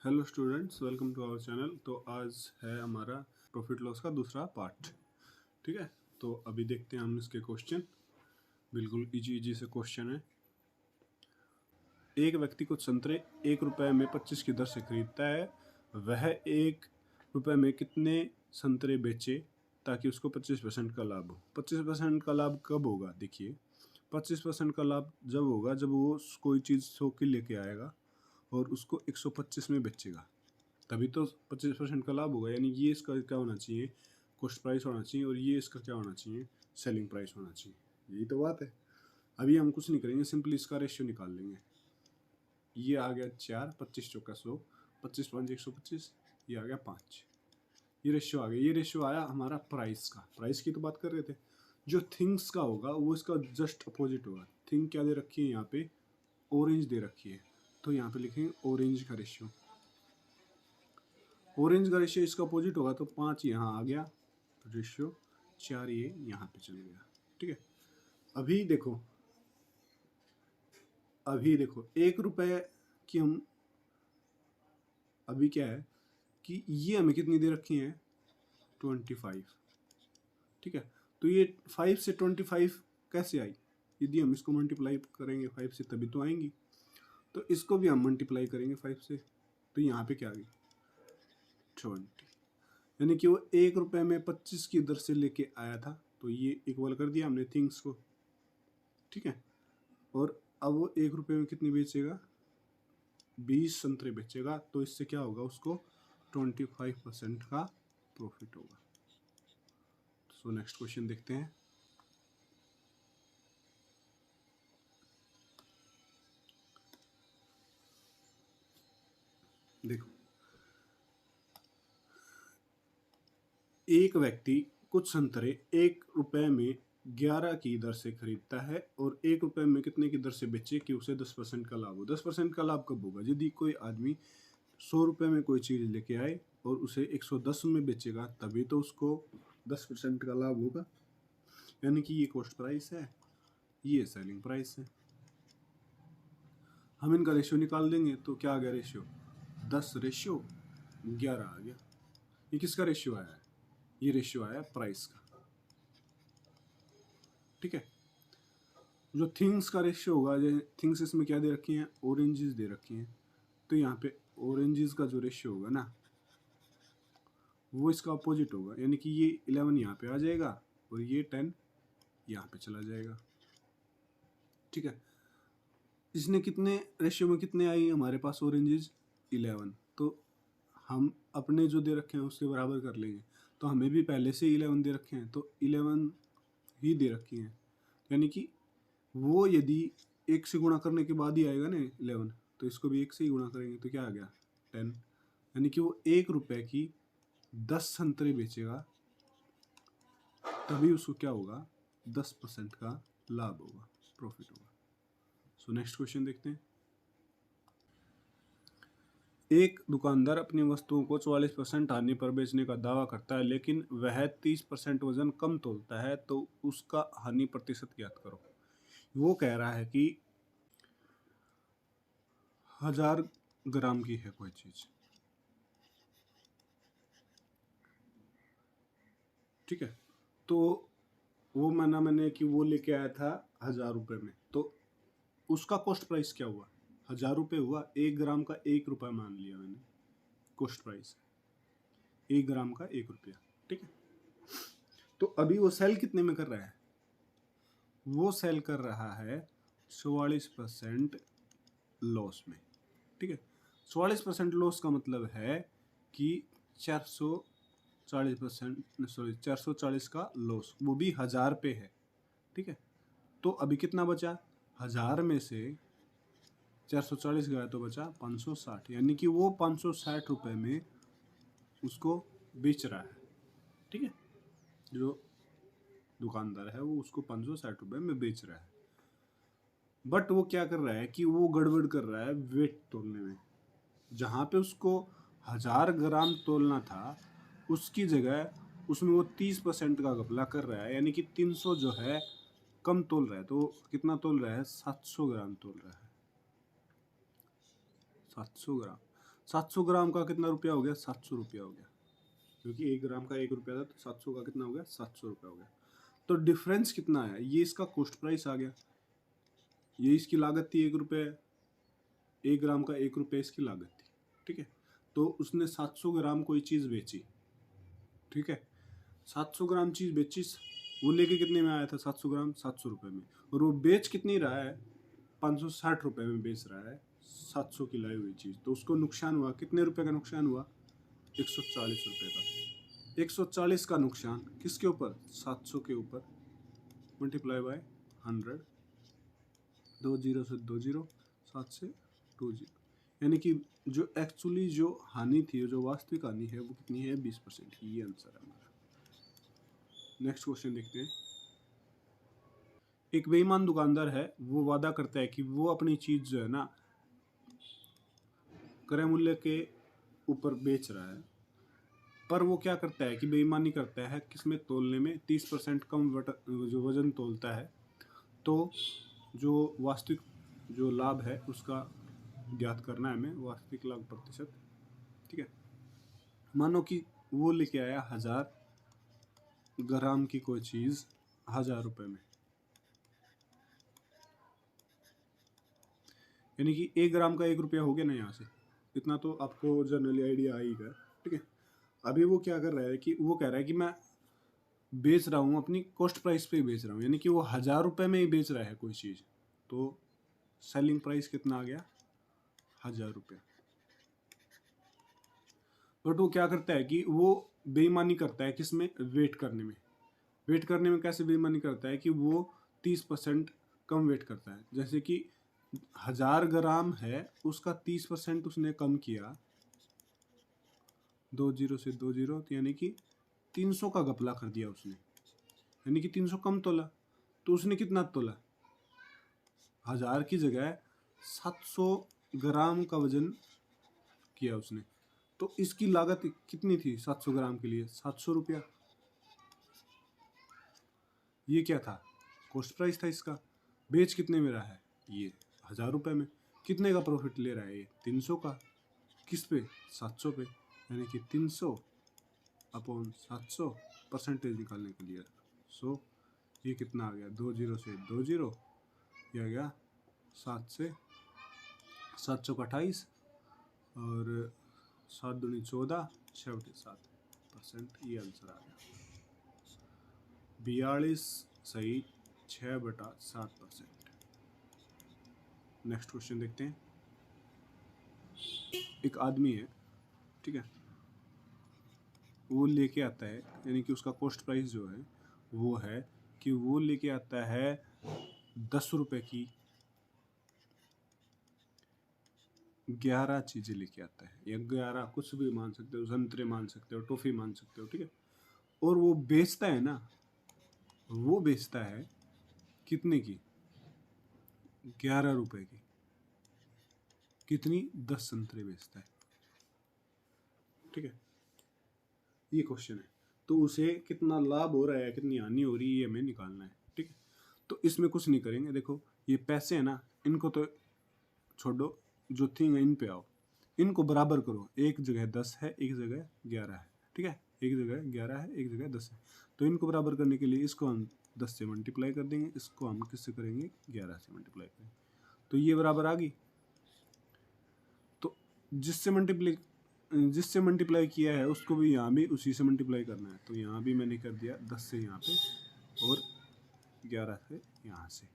Hello students, welcome to our channel. तो आज है हमारा प्रॉफिट लॉस का दूसरा पार्ट। ठीक है, तो अभी देखते हैं हम इसके क्वेश्चन। बिल्कुल इजी से क्वेश्चन है। एक व्यक्ति कुछ संतरे 1 रुपये में 25 की दर से खरीदता है। वह 1 रुपये में कितने संतरे बेचे ताकि उसको 25% का लाभ हो। 25% का लाभ कब होगा? देखिए, 25% का लाभ जब होगा जब वो कोई चीज़ 100 की लेके आएगा और उसको 125 में बेचेगा, तभी तो 25% का लाभ होगा। यानी ये इसका क्या होना चाहिए? कॉस्ट प्राइस होना चाहिए, और ये इसका क्या होना चाहिए? सेलिंग प्राइस होना चाहिए। यही तो बात है। अभी हम कुछ नहीं करेंगे, सिंपली इसका रेशियो निकाल लेंगे। ये आ गया 4, 25 चौका 100, 25 5 125, ये आ गया 5। ये रेशियो आ गया। ये रेशियो आया हमारा प्राइस का। प्राइस की तो बात कर रहे थे। जो थिंग्स का होगा वो इसका जस्ट अपोजिट होगा। थिंग क्या दे रखी है यहाँ पे? ऑरेंज दे रखी है, तो यहाँ पे लिखेंगे ऑरेंज का रेशियो। ऑरेंज का रेशियो इसका अपोजिट होगा, तो 5 यहाँ आ गया, तो रेशियो 4 ये यहाँ पे चल गया। ठीक है, अभी देखो 1 रुपये की हम अभी क्या है कि ये हमें कितनी दे रखी है? 25। ठीक है, तो ये 5 से 25 कैसे आई? यदि हम इसको मल्टीप्लाई करेंगे 5 से तभी तो आएंगी। तो इसको भी हम मल्टीप्लाई करेंगे 5 से, तो यहाँ पे क्या आ गई? 20। यानी कि वो 1 रुपये में 25 की दर से लेके आया था, तो ये इक्वल कर दिया हमने थिंग्स को। ठीक है, और अब वो 1 रुपये में कितनी बेचेगा? 20 संतरे बेचेगा, तो इससे क्या होगा? उसको 25% का प्रॉफिट होगा। सो नेक्स्ट क्वेश्चन देखते हैं। देखो, एक व्यक्ति कुछ संतरे 1 रुपये में 11 की दर से खरीदता है और 1 रुपये में कितने की दर से बेचे कि उसे 10% का लाभ हो। 10% का लाभ कब होगा? यदि कोई आदमी 100 रुपये में कोई चीज़ लेके आए और उसे 110 में बेचेगा, तभी तो उसको 10% का लाभ होगा। यानी कि ये कॉस्ट प्राइस है, ये सेलिंग प्राइस है। हम इनका रेशियो निकाल देंगे, तो क्या आ गया रेशियो? 10 रेशियो 11 आ गया। ये किसका रेशियो आया है? ये रेशियो आया प्राइस का। ठीक है, जो थिंग्स का रेशियो होगा, जो थिंग्स इसमें क्या दे रखी हैं? ऑरेंजेस दे रखी हैं, तो यहाँ पे ऑरेंजेस का जो रेशियो होगा ना, वो इसका अपोजिट होगा। यानी कि ये 11 यहाँ पे आ जाएगा और ये 10 यहाँ पे चला जाएगा। ठीक है, इसने कितने रेशियो में कितने आई हमारे पास ऑरेंजेस? 11। तो हम अपने जो दे रखे हैं उसके बराबर कर लेंगे। तो हमें भी पहले से 11 दे रखे हैं, तो 11 ही दे रखी हैं। यानी कि वो यदि 1 से गुणा करने के बाद ही आएगा ना 11, तो इसको भी 1 से ही गुणा करेंगे, तो क्या आ गया? 10। यानी कि वो 1 रुपये की 10 संतरे बेचेगा, तभी उसको क्या होगा? 10% का लाभ होगा, प्रॉफिट होगा। सो नेक्स्ट क्वेश्चन देखते हैं। एक दुकानदार अपनी वस्तुओं को 44% हानि पर बेचने का दावा करता है, लेकिन वह 30% वजन कम तोलता है, तो उसका हानि प्रतिशत ज्ञात करो। वो कह रहा है कि 1000 ग्राम की है कोई चीज। ठीक है, तो वो मैंने कि वो लेके आया था 1000 रुपये में, तो उसका कॉस्ट प्राइस क्या हुआ? 1000 रुपये हुआ। 1 ग्राम का 1 रुपया मान लिया मैंने कॉस्ट प्राइस, 1 ग्राम का 1 रुपया। ठीक है, तो अभी वो सेल कितने में कर रहा है? वो सेल कर रहा है 44% लॉस में। ठीक है, 44% लॉस का मतलब है कि 440% का लॉस, वो भी 1000 पे है। ठीक है, तो अभी कितना बचा? 1000 में से 440 गया तो बचा 560। यानी कि वो 560 रुपये में उसको बेच रहा है। ठीक है, जो दुकानदार है वो उसको 560 रुपये में बेच रहा है। बट वो क्या कर रहा है कि वो गड़बड़ कर रहा है वेट तोलने में। जहाँ पे उसको 1000 ग्राम तोलना था, उसकी जगह उसमें वो 30% का घपला कर रहा है। यानी कि 300 जो है कम तोल रहा है, तो कितना तोल रहा है? 700 ग्राम तोल रहा है। 700 ग्राम 700 ग्राम का कितना रुपया हो गया? 700 रुपया हो गया, क्योंकि 1 ग्राम का 1 रुपया था, तो 700 का कितना हो गया? 700 रुपया हो गया। तो डिफरेंस कितना आया? ये इसका कॉस्ट प्राइस आ गया, ये इसकी लागत थी 1 रुपये, 1 ग्राम का 1 रुपये इसकी लागत थी, ठीक है। तो उसने 700 ग्राम कोई चीज़ बेची, ठीक है, 700 ग्राम चीज़ बेची, वो लेके कितने में आया था? 700 ग्राम 700 रुपये में, और वो बेच कितनी रहा है? 560 रुपये में बेच रहा है 700 की लाई हुई चीज़। तो उसको नुकसान हुआ, कितने रुपए का नुकसान हुआ? 140 रुपये का। 140 का नुकसान किसके ऊपर? 700 के ऊपर, मल्टीप्लाई बाय 100, 2 जीरो से 2 जीरो, 7 से 2 जीरो, यानी कि जो एक्चुअली जो हानि थी, जो वास्तविक हानि है, वो कितनी है? 20% की। ये आंसर है हमारा। नेक्स्ट क्वेश्चन देखते हैं। एक बेईमान दुकानदार है, वो वादा करता है कि वो अपनी चीज़ जो है ना क्रय मूल्य के ऊपर बेच रहा है, पर वो क्या करता है कि बेईमानी करता है, किसमें? तोलने में 30% कम जो वजन तोलता है। तो जो वास्तविक जो लाभ है उसका ज्ञात करना है हमें, वास्तविक लाभ प्रतिशत, ठीक है। मानो कि वो लेके आया 1000 ग्राम की कोई चीज़ 1000 रुपये में, यानी कि 1 ग्राम का 1 रुपया हो गया ना। यहाँ से इतना तो आपको जनरली आइडिया आ ही गया, ठीक है। अभी वो क्या कर रहा है कि वो कह रहा है कि मैं बेच रहा हूँ अपनी कॉस्ट प्राइस पे ही बेच रहा हूँ, यानी कि वो 1000 रुपये में ही बेच रहा है कोई चीज़। तो सेलिंग प्राइस कितना आ गया? 1000 रुपये। बट वो क्या करता है कि वो बेईमानी करता है, किसमें? वेट करने में। वेट करने में कैसे बेईमानी करता है कि वो 30% कम वेट करता है। जैसे कि 1000 ग्राम है, उसका 30% उसने कम किया, 2 जीरो से 2 जीरो, तो यानी कि 300 का घपला कर दिया उसने, यानी कि 300 कम तोला। तो उसने कितना तोला? 1000 की जगह 700 ग्राम का वजन किया उसने। तो इसकी लागत कितनी थी 700 ग्राम के लिए? 700 रुपया। ये क्या था? कॉस्ट प्राइस था इसका। बेच कितने में रहा है? ये 1000 रुपये में। कितने का प्रॉफिट ले रहा है ये? 300 का। किस पे? 700 पे, यानी कि 300 अपॉन 700 परसेंटेज निकालने के लिए। सो ये कितना आ गया? 2 जीरो से 2 जीरो, ये आ गया 7 से 700 का 28, और 7 दूनी 14, 6/7%। ये आंसर आ गया 42 सही 6/7%। नेक्स्ट क्वेश्चन देखते हैं। एक आदमी है, ठीक है, वो लेके आता है, यानी कि उसका कॉस्ट प्राइस जो है वो है कि वो लेके आता है 10 रुपये की 11 चीज़ें लेके आता है, या 11 कुछ भी मान सकते हो, संतरे मान सकते हो, टॉफ़ी मान सकते हो, ठीक है। और वो बेचता है ना, वो बेचता है कितने की? 11 रुपये की। कितनी? 10 संतरे बेचता है, ठीक है। ये क्वेश्चन है। तो उसे कितना लाभ हो रहा है, कितनी हानि हो रही है, ये हमें निकालना है, ठीक है। तो इसमें कुछ नहीं करेंगे, देखो ये पैसे है ना, इनको तो छोड़ो, जो थिंग है इन पे आओ, इनको बराबर करो। एक जगह 10 है, एक जगह 11 है, ठीक है। एक जगह 11 है, एक जगह 10 है। तो इनको बराबर करने के लिए इसको हम 10 से मल्टीप्लाई कर देंगे, इसको हम किससे करेंगे? 11 से मल्टीप्लाई करेंगे। तो ये बराबर आ गई। तो जिससे मल्टीप्लाई किया है उसको भी यहाँ भी उसी से मल्टीप्लाई करना है। तो यहाँ भी मैंने कर दिया 10 से यहाँ पे, और 11 से यहाँ से।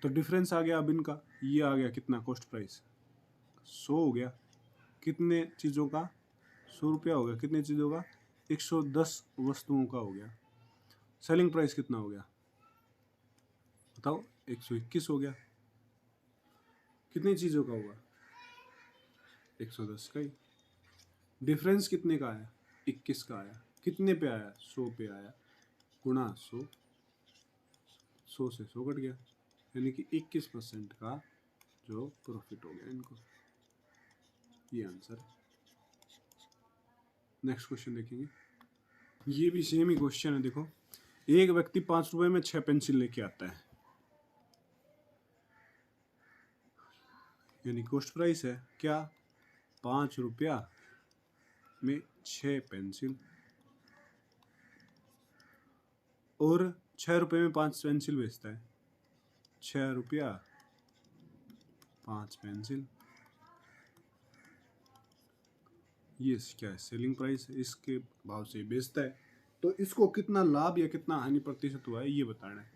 तो डिफरेंस आ गया अब इनका। ये आ गया कितना? कॉस्ट प्राइस 100 हो गया। कितने चीज़ों का? 100 रुपया हो गया। कितने चीज़ों का? 110 वस्तुओं का हो गया। सेलिंग प्राइस कितना हो गया बताओ? 121 हो गया। कितनी चीज़ों का हुआ? 110 का ही। डिफरेंस कितने का आया? 21 का आया। कितने पे आया? 100 पे आया, गुणा 100, 100 से 100 कट गया, यानी कि 21% का जो प्रॉफिट हो गया इनको। ये आंसर है। नेक्स्ट क्वेश्चन देखेंगे। ये भी सेम ही क्वेश्चन है। देखो, एक व्यक्ति 5 रुपए में 6 पेंसिल लेके आता है, यानी कॉस्ट प्राइस है क्या? ₹5 में 6 पेंसिल, और ₹6 में 5 पेंसिल बेचता है। ₹6 5 पेंसिल, ये क्या है, सेलिंग प्राइस, इसके भाव से बेचता है। तो इसको कितना लाभ या कितना हानि प्रतिशत हुआ है ये बताना है।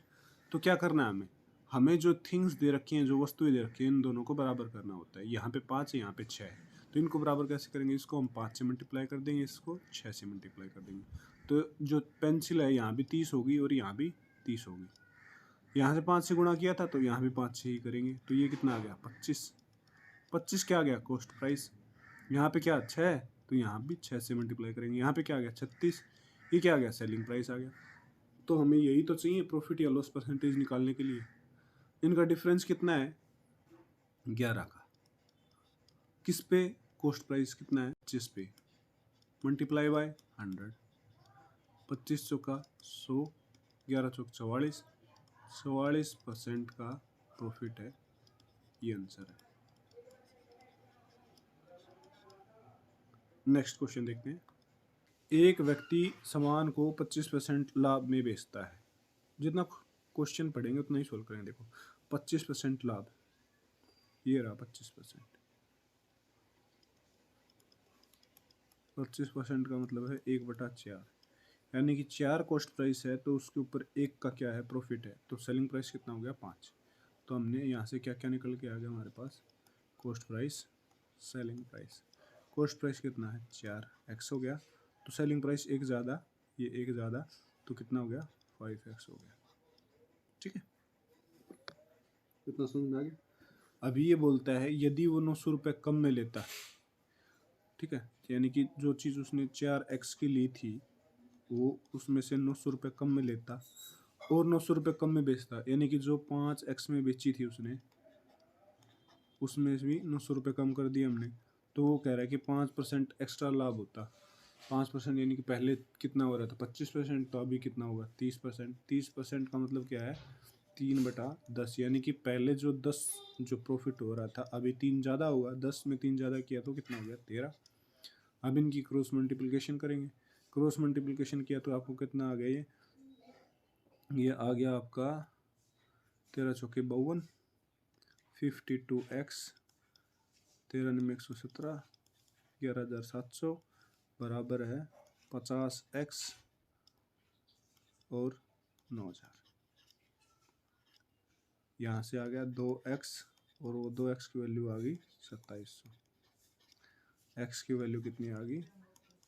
तो क्या करना है हमें जो थिंग्स दे रखी हैं, जो वस्तुएं दे रखी हैं, इन दोनों को बराबर करना होता है। यहाँ पे 5 है, यहाँ पे 6 है, तो इनको बराबर कैसे करेंगे? इसको हम 5 से मल्टीप्लाई कर देंगे, इसको 6 से मल्टीप्लाई कर देंगे। तो जो पेंसिल है यहाँ भी 30 होगी और यहाँ भी 30 होगी। यहाँ से 5 से गुणा किया था तो यहाँ भी 5 से ही करेंगे। तो ये कितना आ गया? 25। 25 क्या आ गया? Cost price. यहाँ पे क्या 6 है, तो यहाँ भी 6 से मल्टीप्लाई करेंगे। यहाँ पे क्या आ गया? 36। ये क्या आ गया? सेलिंग प्राइस आ गया। तो हमें यही तो चाहिए प्रॉफिट या लॉस परसेंटेज निकालने के लिए। इनका डिफरेंस कितना है? 11 का। किस पे? कॉस्ट प्राइस कितना है? 25 पे, मल्टीप्लाई बाय 100। 25 चौका 100, 11 चौक 44, 44% का प्रॉफिट है। ये आंसर है। नेक्स्ट क्वेश्चन देखते हैं। एक व्यक्ति सामान को 25% लाभ में बेचता है। जितना क्वेश्चन पढ़ेंगे उतना ही सोल्व करेंगे। देखो 25% लाभ, ये रहा 25%। 25% का मतलब है 1/4, यानी कि 4 कॉस्ट प्राइस है तो उसके ऊपर 1 का क्या है? प्रॉफिट है। तो सेलिंग प्राइस कितना हो गया? 5। तो हमने यहाँ से क्या क्या निकल के आ गया हमारे पास? Cost price, selling price. Cost price कितना है? 4x हो गया, तो सेलिंग प्राइस 1 ज़्यादा, ये 1 ज़्यादा, तो कितना हो गया? 5x हो गया। ठीक है, कितना समझ में आ गया? अभी ये बोलता है यदि वो 900 रुपये कम में लेता, ठीक है, यानी कि जो चीज़ उसने 4x की ली थी वो उसमें से 900 रुपये कम में लेता और 900 रुपये कम में बेचता, यानी कि जो 5x में बेची थी उसने, उसमें भी 900 रुपये कम कर दिए हमने। तो वो कह रहा है कि 5% एक्स्ट्रा लाभ होता। 5% यानी कि पहले कितना हो रहा था? 25%, तो अभी कितना होगा? 30%। 30% का मतलब क्या है? 3/10, यानी कि पहले जो 10 जो प्रॉफिट हो रहा था अभी 3 ज़्यादा होगा। 10 में 3 ज़्यादा किया तो कितना हो गया? 13। अब इनकी क्रॉस मल्टीप्लिकेशन करेंगे। क्रॉस मल्टीप्लिकेशन किया तो आपको कितना आ गया? ये आ गया आपका 13 चौके 52, 52x, 13 में 117, 11,700 बराबर है 50x और 9,000। यहाँ से आ गया 2x और वो 2x की वैल्यू आ गई 2700। x की वैल्यू कितनी आ गई?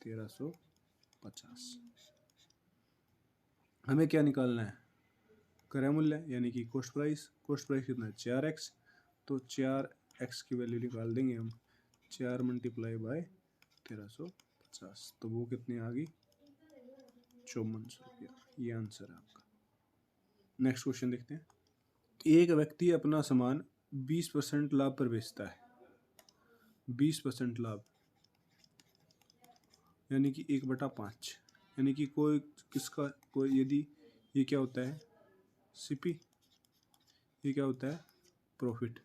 1350। हमें क्या निकालना है? क्रय मूल्य, यानी कि कॉस्ट प्राइस। कॉस्ट प्राइस कितना है? 4x, तो 4x की वैल्यू निकाल देंगे हम। 4 मल्टीप्लाई बाय 1350, तो वो कितनी आ गई? 5400 रुपया। ये आंसर है आपका। नेक्स्ट क्वेश्चन देखते हैं। एक व्यक्ति अपना सामान 20% लाभ पर बेचता है। 20% लाभ यानी कि 1/5, यानी कि कोई किसका कोई, यदि ये क्या होता है? सीपी, ये क्या होता है? प्रॉफिट।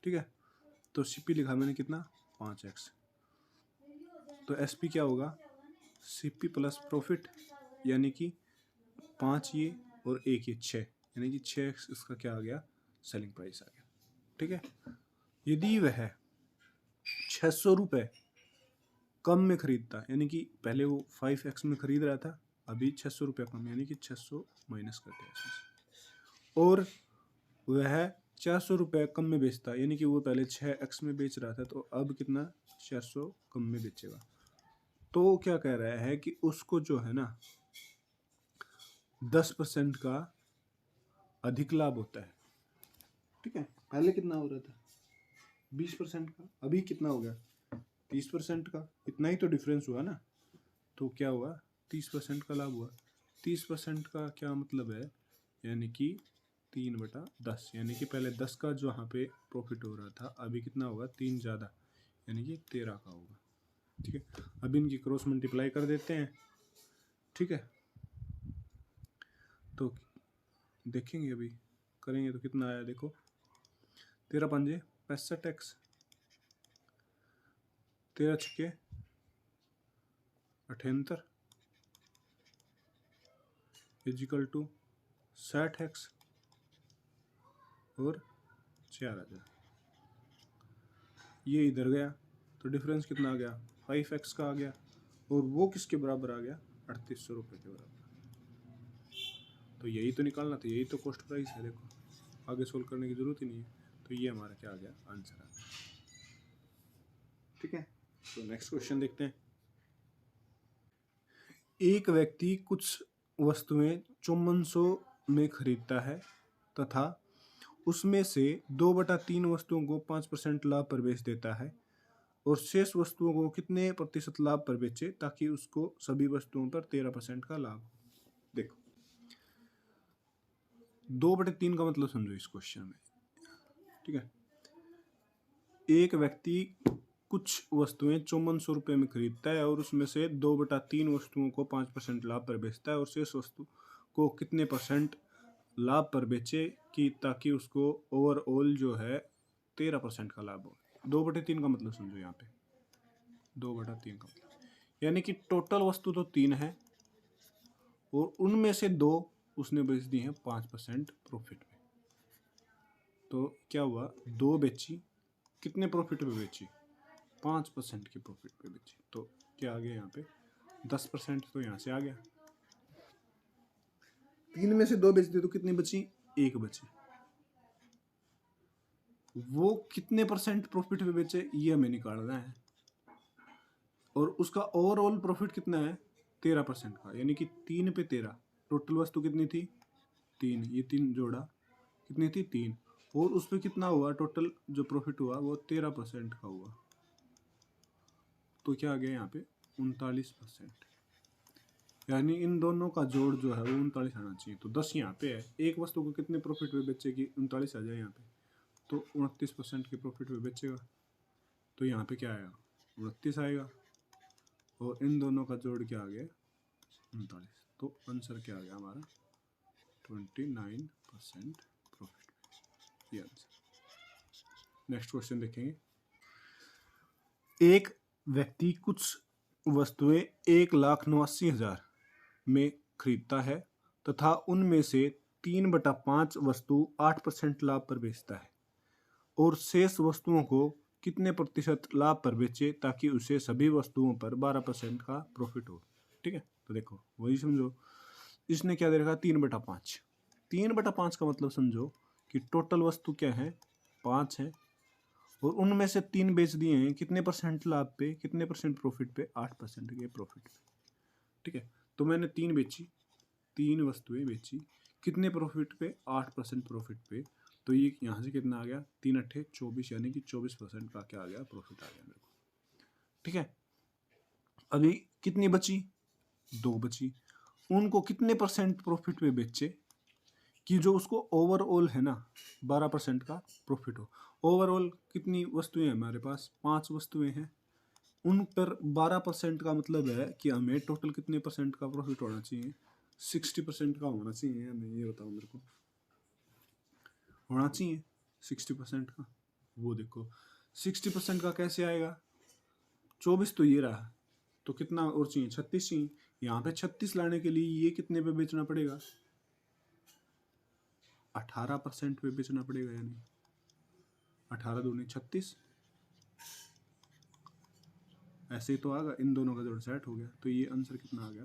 ठीक है, तो सीपी लिखा मैंने कितना? 5x। तो एसपी क्या होगा? सीपी प्लस प्रॉफिट, यानी कि 5 ये और 1 ये 6, यानी कि 6x इसका क्या आ गया? सेलिंग प्राइस आ गया। ठीक है, यदि वह 600 रुपये कम में खरीदता, यानी कि पहले वो 5x में खरीद रहा था, अभी 600 रुपये कम, यानी कि 600 माइनस कर दिया इसमें, और वह 400 रुपये कम में बेचता, यानी कि वो पहले 6x में बेच रहा था तो अब कितना? 400 कम में बेचेगा। तो क्या कह रहा है कि उसको जो है ना 10% का अधिक लाभ होता है। ठीक है, पहले कितना हो रहा था? 20% का, अभी कितना हो गया? 30% का। इतना ही तो डिफरेंस हुआ ना। तो क्या हुआ? 30% का लाभ हुआ। 30% का क्या मतलब है? यानी कि 3/10, यानी कि पहले 10 का जो यहाँ पे प्रॉफिट हो रहा था अभी कितना होगा? 3 ज़्यादा, यानी कि 13 का होगा। ठीक है, अब इनकी क्रॉस मल्टीप्लाई कर देते हैं। ठीक है, तो देखेंगे, अभी करेंगे तो कितना आया देखो। 13 पंजे 65x, 13 छक्के 78 इजिकल टू 60x और 4000। ये इधर गया तो डिफरेंस कितना आ गया 5x का आ गया, और वो किसके बराबर आ गया 3800 रुपये के बराबर। तो यही तो निकालना था, यही तो कॉस्ट प्राइस है। देखो आगे सोल्व करने की जरूरत ही नहीं है। तो ये हमारा क्या आ गया आंसर आ गया। ठीक है, तो नेक्स्ट क्वेश्चन देखते हैं। एक व्यक्ति कुछ वस्तुएं 5400 में खरीदता है तथा उसमें से 2/3 वस्तुओं को 5% लाभ पर बेच देता है, और शेष वस्तुओं को कितने प्रतिशत लाभ पर बेचे ताकि उसको सभी वस्तुओं पर 13% का लाभ हो। देखो 2/3 का मतलब समझो इस क्वेश्चन में। ठीक है, एक व्यक्ति कुछ वस्तुएं 5400 रुपये में खरीदता है और उसमें से 2/3 वस्तुओं को 5% लाभ पर बेचता है, और शेष वस्तु को कितने % लाभ पर बेचे कि ताकि उसको ओवरऑल जो है 13% का लाभ हो। 2/3 का मतलब समझो यहाँ पे, 2/3 का मतलब यानी कि टोटल वस्तु तो 3 है और उनमें से 2 उसने बेच दी हैं 5% प्रॉफिट में। तो क्या हुआ 2 बेची, कितने प्रॉफिट में बेची 5% की प्रॉफिट पे बेची। तो क्या आ गया यहाँ पे 10%, तो यहाँ से आ गया। 3 में से 2 बेच दी तो कितनी बची 1 बची। वो कितने % प्रॉफिट पे बेचे ये हमें निकालना है, और उसका ओवरऑल प्रॉफिट कितना है 13% का, यानी कि 3 पे 13। टोटल वस्तु कितनी थी 3, ये 3 जोड़ा कितनी थी 3, और उस पर कितना हुआ टोटल जो प्रॉफिट हुआ वो 13% का हुआ। तो क्या आ गया यहाँ पे 39%, यानी इन दोनों का जोड़ जो है वो 39 आना चाहिए। तो 10 यहाँ पे है, एक वस्तु को कितने प्रॉफिट पे बेचेगी 39 आ जाए यहाँ पे, तो 29% के प्रॉफिट पे बेचेगा। तो यहाँ पे क्या आएगा 29 आएगा, और इन दोनों का जोड़ क्या आ गया 39। तो आंसर क्या आ गया हमारा 29% प्रॉफिट, ये आंसर। नेक्स्ट क्वेश्चन देखेंगे। एक व्यक्ति कुछ वस्तुएं 1,89,000 में खरीदता है तथा उनमें से 3/5 वस्तु 8% लाभ पर बेचता है, और शेष वस्तुओं को कितने प्रतिशत लाभ पर बेचे ताकि उसे सभी वस्तुओं पर 12% का प्रॉफिट हो। ठीक है, तो देखो वही समझो, इसने क्या दे रखा 3/5। 3/5 का मतलब समझो कि टोटल वस्तु क्या है 5 है, और उनमें से 3 बेच दिए हैं कितने % लाभ पे, कितने % प्रॉफिट पे 8% के प्रॉफिट पे। ठीक है, तो मैंने 3 बेची, 3 वस्तुएं बेची, कितने प्रॉफिट पे 8% प्रॉफिट पे। तो ये यहाँ से कितना आ गया 3 × 8 = 24, यानी कि 24% का क्या आ गया प्रॉफिट आ गया मेरे को। ठीक है, अभी कितनी बची 2 बची, उनको कितने % प्रॉफिट पे बेचे कि जो उसको ओवरऑल है ना 12% का प्रॉफिट हो। ओवरऑल कितनी वस्तुएं हैं हमारे पास 5 वस्तुएं हैं, उन पर 12% का मतलब है कि हमें टोटल कितने % का प्रॉफिट होना चाहिए 60% का होना चाहिए। हमें ये बताओ मेरे को होना चाहिए 60% का। वो देखो 60% का कैसे आएगा 24 तो ये रहा, तो कितना और चाहिए 36 चाहिए। यहाँ पे 36 लाने के लिए ये कितने पे बेचना पड़ेगा 18% पे बेचना पड़ेगा, यानी 18 दूनी 36। ऐसे ही तो आगा, इन दोनों का जोड़ सेट हो गया। तो ये आंसर कितना आ गया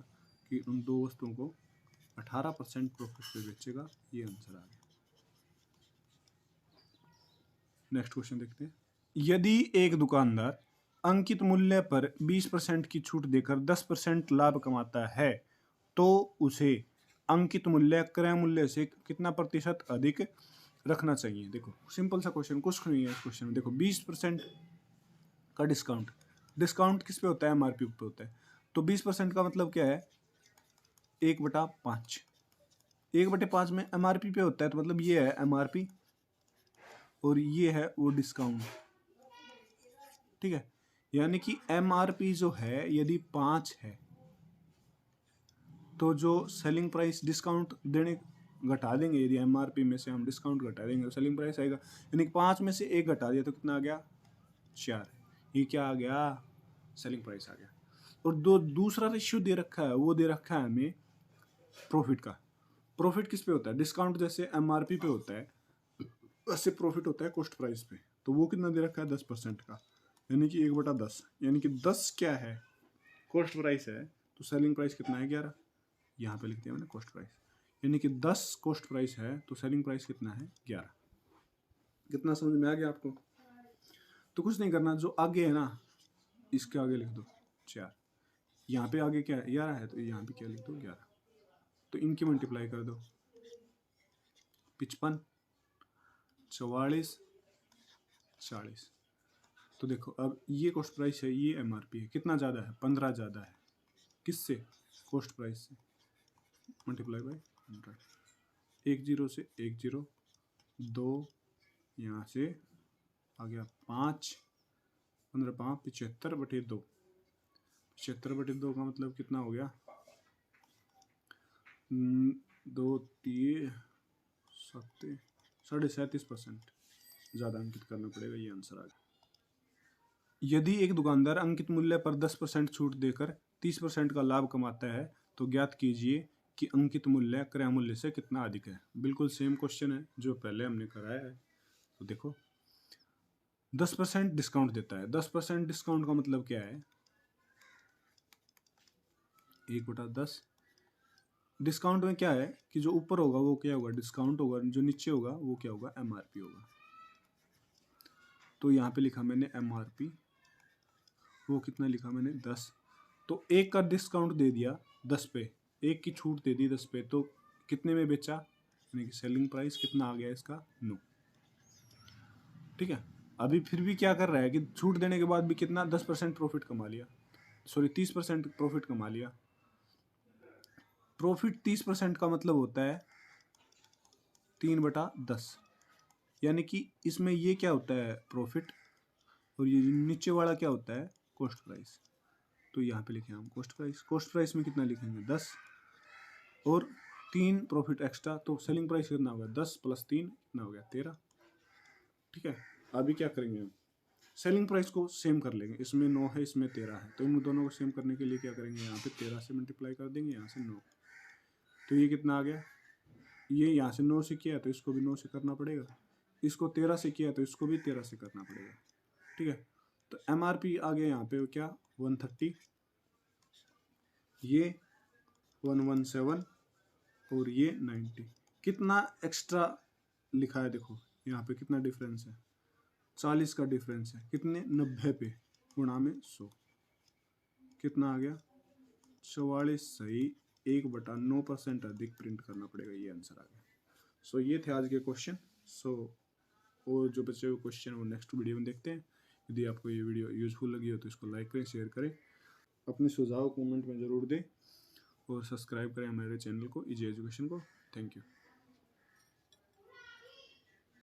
कि उन 2 वस्तुओं को 18% प्रॉफिट पे बेचेगा, ये आंसर आ गया। नेक्स्ट क्वेश्चन देखते हैं। यदि एक दुकानदार अंकित मूल्य पर 20% की छूट देकर 10% लाभ कमाता है तो उसे अंकित मूल्य क्रय मूल्य से कितना प्रतिशत अधिक रखना चाहिए। देखो सिंपल सा क्वेश्चन, कुछ नहीं है इस क्वेश्चन में। देखो 20% का डिस्काउंट, डिस्काउंट किस पे होता है एमआरपी पे होता है। तो 20% का मतलब क्या है 1/5, 1/5 में एमआरपी पे होता है, तो मतलब ये है एमआरपी और ये है वो डिस्काउंट। ठीक है, यानी कि एमआरपी जो है यदि 5 है तो जो सेलिंग प्राइस डिस्काउंट देने घटा देंगे, यदि एमआरपी में से हम डिस्काउंट घटा देंगे तो सेलिंग प्राइस आएगा, यानी कि 5 में से 1 घटा दिया तो कितना आ गया 4। ये क्या आ गया सेलिंग प्राइस आ गया। और दूसरा रेशियो दे रखा है, वो दे रखा है हमें प्रॉफिट का। प्रॉफिट किस पे होता है? डिस्काउंट जैसे एमआरपी पे होता है, वैसे प्रॉफिट होता है कॉस्ट प्राइस पे। तो वो कितना दे रखा है? 10% का, यानी कि 1/10। यानी कि 10 क्या है? कॉस्ट प्राइस है। तो सेलिंग प्राइस कितना है? 11। यहाँ पे लिख दिया मैंने कॉस्ट प्राइस, यानी कि 10 कॉस्ट प्राइस है तो सेलिंग प्राइस कितना है? 11। कितना समझ में आ गया आपको? तो कुछ नहीं करना, जो आगे है ना इसके आगे लिख दो 4। यहाँ पे आगे क्या है? 11 है, तो यहाँ पे क्या लिख दो? 11। तो इनकी मल्टीप्लाई कर दो, 55, 44, 40। तो देखो अब ये कॉस्ट प्राइस है, ये एमआरपी है, कितना ज़्यादा है? 15 ज़्यादा है। किससे? कॉस्ट प्राइस से। Multiply by 100। 1 0 से 1 0, 2 यहाँ से आ गया 5, 15 5 75/2। 75/2 का मतलब कितना हो गया? 2 3 7 37% ज़्यादा अंकित करना पड़ेगा, ये आंसर आ गया। यदि एक दुकानदार अंकित मूल्य पर 10% छूट देकर 30% का लाभ कमाता है तो ज्ञात कीजिए कि अंकित मूल्य क्रय मूल्य से कितना अधिक है। बिल्कुल सेम क्वेश्चन है जो पहले हमने कराया है। तो देखो 10% डिस्काउंट देता है। 10% डिस्काउंट का मतलब क्या है? 1/10। डिस्काउंट में क्या है कि जो ऊपर होगा वो क्या होगा? डिस्काउंट होगा, जो नीचे होगा वो क्या होगा? एमआरपी होगा। तो यहाँ पे लिखा मैंने एमआरपी, वो कितना लिखा मैंने? 10। तो 1 का डिस्काउंट दे दिया 10 पे, 1 की छूट दे दी 10 पे, तो कितने में बेचा? यानी कि सेलिंग प्राइस कितना आ गया इसका? 9। ठीक है। अभी फिर भी क्या कर रहा है कि छूट देने के बाद भी कितना? 10% प्रॉफिट कमा लिया, सॉरी 30% प्रॉफिट कमा लिया। प्रॉफिट 30% का मतलब होता है 3/10। यानी कि इसमें ये क्या होता है? प्रॉफिट। और ये नीचे वाला क्या होता है? Cost price. तो यहाँ पे लिखे हम कॉस्ट प्राइस। कॉस्ट प्राइस में कितना लिखेंगे? 10 और 3 प्रॉफिट एक्स्ट्रा, तो सेलिंग प्राइस कितना होगा? 10 + 3 कितना हो गया? 13। ठीक है। अभी क्या करेंगे हम? सेलिंग प्राइस को सेम कर लेंगे। इसमें 9 है, इसमें 13 है, तो इन दोनों को सेम करने के लिए क्या करेंगे? यहाँ पे 13 से मल्टीप्लाई कर देंगे, यहाँ से 9। तो ये कितना आ गया? ये यहाँ से 9 से किया तो इसको भी 9 से करना पड़ेगा, इसको 13 से किया तो इसको भी 13 से करना पड़ेगा। ठीक है। तो एमआरपी आ गया यहाँ पे क्या? 130, ये 117 और ये 90। कितना एक्स्ट्रा लिखा है? देखो यहाँ पे कितना डिफरेंस है? 40 का डिफरेंस है। कितने? 90 पे गुणा में 100, कितना आ गया? 44। सही। 1/9% अधिक प्रिंट करना पड़ेगा, ये आंसर आ गया। सो ये थे आज के क्वेश्चन। सो और जो बचे हुए क्वेश्चन वो नेक्स्ट वीडियो में देखते हैं। यदि आपको ये वीडियो यूजफुल लगी हो तो इसको लाइक करें, शेयर करें, अपने सुझाव कमेंट में ज़रूर दें और सब्सक्राइब करें हमारे चैनल को, इजी एजुकेशन को। Thank you.